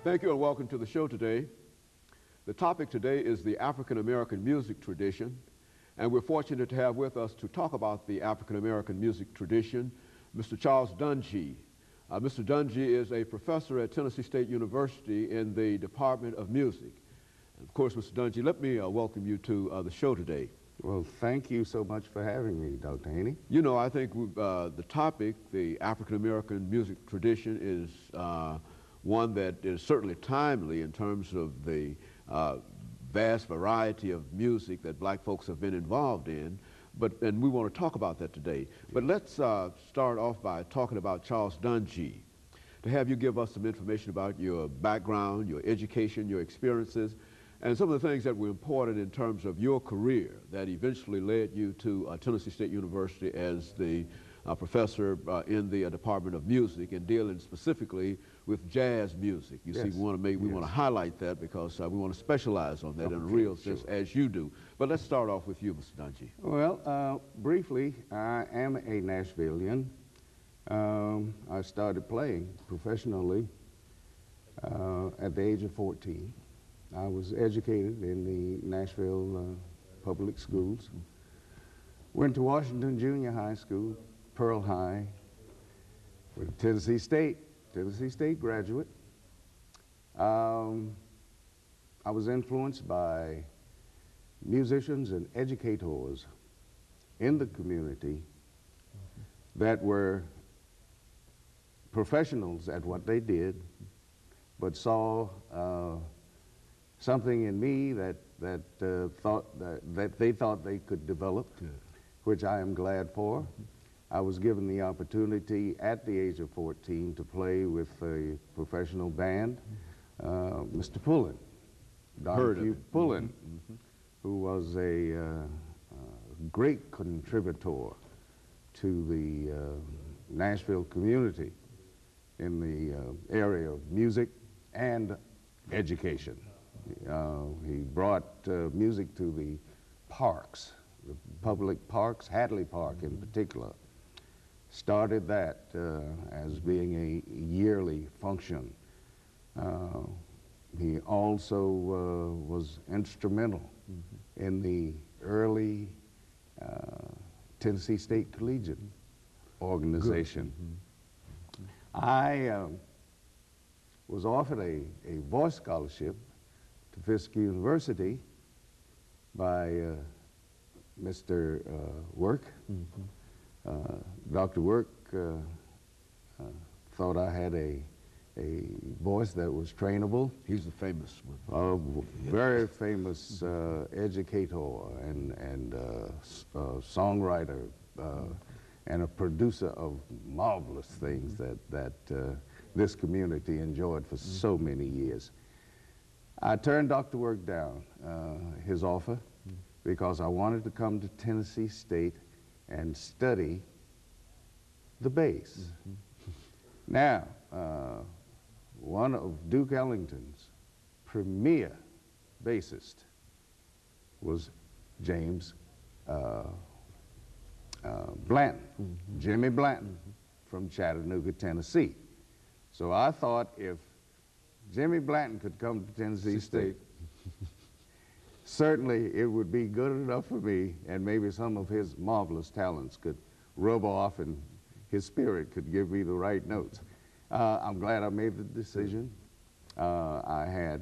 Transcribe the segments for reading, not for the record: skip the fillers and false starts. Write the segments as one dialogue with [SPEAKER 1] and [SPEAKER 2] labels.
[SPEAKER 1] Thank you and welcome to the show today. The topic today is the African American music tradition, and we're fortunate to have with us to talk about the African American music tradition, Mr. Charles Dungy. Mr. Dungy is a professor at Tennessee State University in the Department of Music. And of course, Mr. Dungy, let me welcome you to the show today.
[SPEAKER 2] Well, thank you so much for having me, Dr. Haney.
[SPEAKER 1] You know, I think the topic, the African American music tradition, is one that is certainly timely in terms of the vast variety of music that black folks have been involved in, and we want to talk about that today. But let's start off by talking about Charles Dungy. To have you give us some information about your background, your education, your experiences, and some of the things that were important in terms of your career that eventually led you to Tennessee State University as the professor in the Department of Music and dealing specifically with jazz music. You see, we want to highlight that because we want to specialize on that in a real sense, as you do. But let's start off with you, Mr. Dungy.
[SPEAKER 2] Well, briefly, I am a Nashvilleian. I started playing professionally at the age of 14. I was educated in the Nashville public schools. Went to Washington Junior High School, Pearl High, with Tennessee State graduate. I was influenced by musicians and educators in the community that were professionals at what they did, but saw something in me that they thought they could develop, which I am glad for. I was given the opportunity at the age of 14 to play with a professional band, Mr. Pullen, Donahue Pullen, who was a great contributor to the Nashville community in the area of music and education. He brought music to the parks, the public parks, Hadley Park in particular. Started that as being a yearly function. He also was instrumental in the early Tennessee State Collegiate organization. I was offered a voice scholarship to Fisk University by Mr. Work. Dr. Work thought I had a voice that was trainable.
[SPEAKER 1] He's a famous one.
[SPEAKER 2] Very famous educator and songwriter and a producer of marvelous things that this community enjoyed for so many years. I turned Dr. Work down, his offer, because I wanted to come to Tennessee State and study the bass. Now, one of Duke Ellington's premier bassists was James Blanton, Jimmy Blanton from Chattanooga, Tennessee. So I thought if Jimmy Blanton could come to Tennessee State, certainly it would be good enough for me, and maybe some of his marvelous talents could rub off and his spirit could give me the right notes. I'm glad I made the decision. I had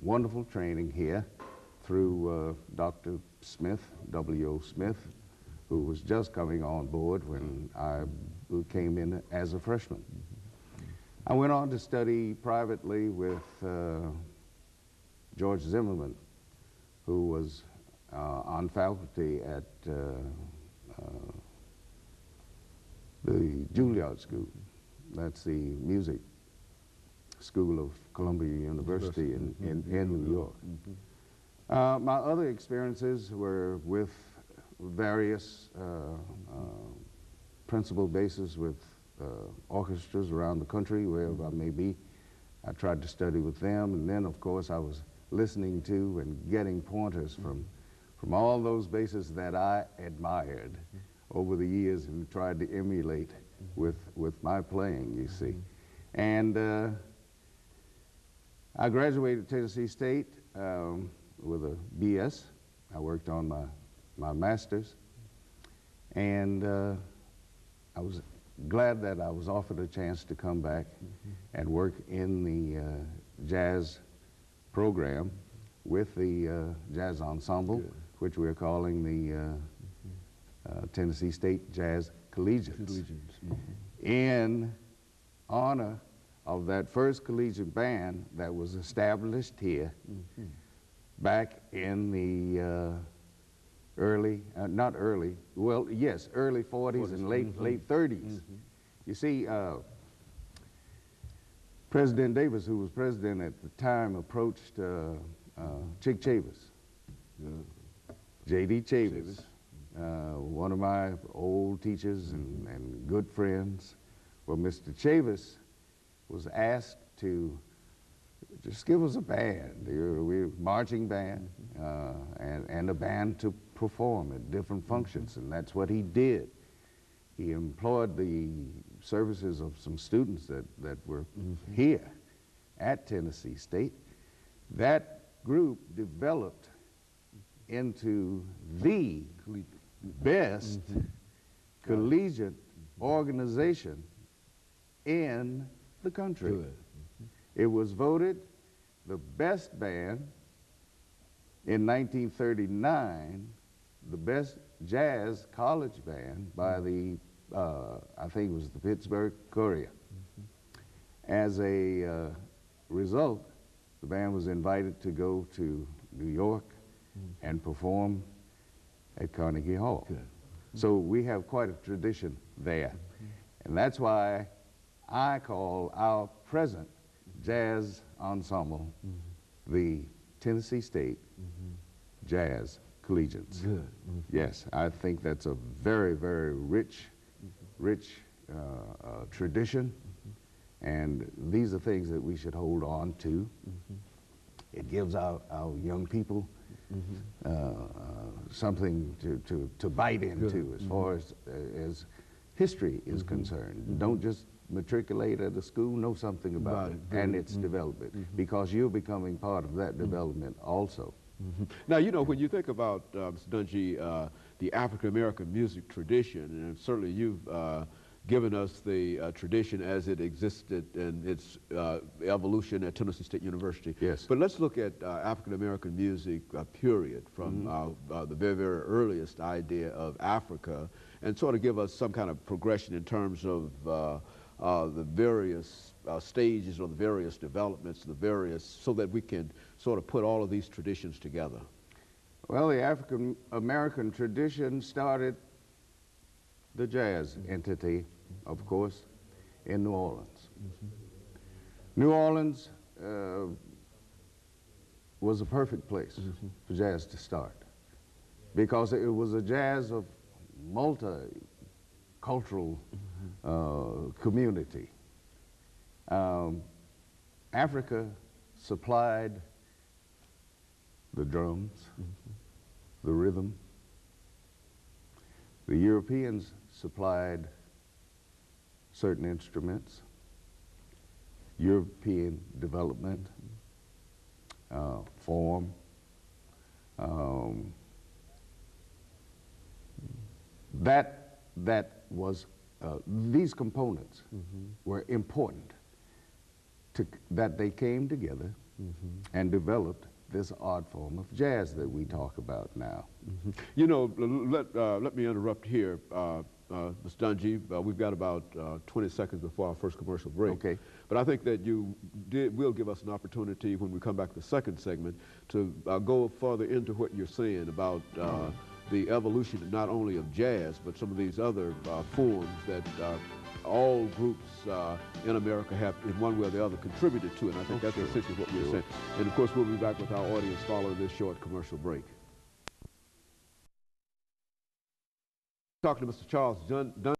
[SPEAKER 2] wonderful training here through Dr. Smith, W.O. Smith, who was just coming on board when I came in as a freshman. I went on to study privately with George Zimmerman, who was on faculty at the Juilliard School. That's the music school of Columbia University in New York. My other experiences were with various principal basses with orchestras around the country, wherever I may be. I tried to study with them, and then of course I was listening to and getting pointers from all those basses that I admired over the years and tried to emulate with my playing, you see. And I graduated Tennessee State with a BS. I worked on my master's, and I was glad that I was offered a chance to come back and work in the jazz program with the jazz ensemble, which we're calling the Tennessee State Jazz Collegians. In honor of that first collegiate band that was established here back in the early 40s and late 30s. You see, President Davis, who was president at the time, approached Chick Chavis, J.D. Chavis, one of my old teachers and good friends. Well, Mr. Chavis was asked to just give us a band. We're a marching band and a band to perform at different functions, and that's what he did. He employed the services of some students that were here at Tennessee State. That group developed into the best collegiate organization in the country. It was voted the best band in 1939, the best jazz college band by the, I think it was the Pittsburgh Courier. As a result, the band was invited to go to New York and perform at Carnegie Hall. So we have quite a tradition there. And that's why I call our present jazz ensemble the Tennessee State Jazz Collegians. Yes, I think that's a very, very rich tradition, and these are things that we should hold on to. It gives our young people something to bite into as far as history is concerned. Don't just matriculate at a school, know something about it and its development, because you're becoming part of that development also.
[SPEAKER 1] Now, you know, when you think about, Mr. Dungy, the African-American music tradition, and certainly you've given us the tradition as it existed and its evolution at Tennessee State University.
[SPEAKER 2] Yes.
[SPEAKER 1] But let's look at African-American music, period, from the very, very earliest idea of Africa, and sort of give us some kind of progression in terms of the various stages or the various developments, so that we can sort of put all of these traditions together.
[SPEAKER 2] Well, the African-American tradition started the jazz entity, of course, in New Orleans. New Orleans was a perfect place for jazz to start, because it was a jazz of multicultural community. Africa supplied the drums, the rhythm. The Europeans supplied certain instruments, European development, form. These components were important that they came together and developed this art form of jazz that we talk about now.
[SPEAKER 1] You know, let me interrupt here, Mr. Dungy. We've got about 20 seconds before our first commercial break.
[SPEAKER 2] Okay.
[SPEAKER 1] But I think that you will give us an opportunity when we come back to the second segment to go further into what you're saying about the evolution not only of jazz, but some of these other forms that all groups in America have, in one way or the other, contributed to, and I think that's essentially what we're saying. And of course, we'll be back with our audience following this short commercial break. Talking to Mr. Charles Dungy.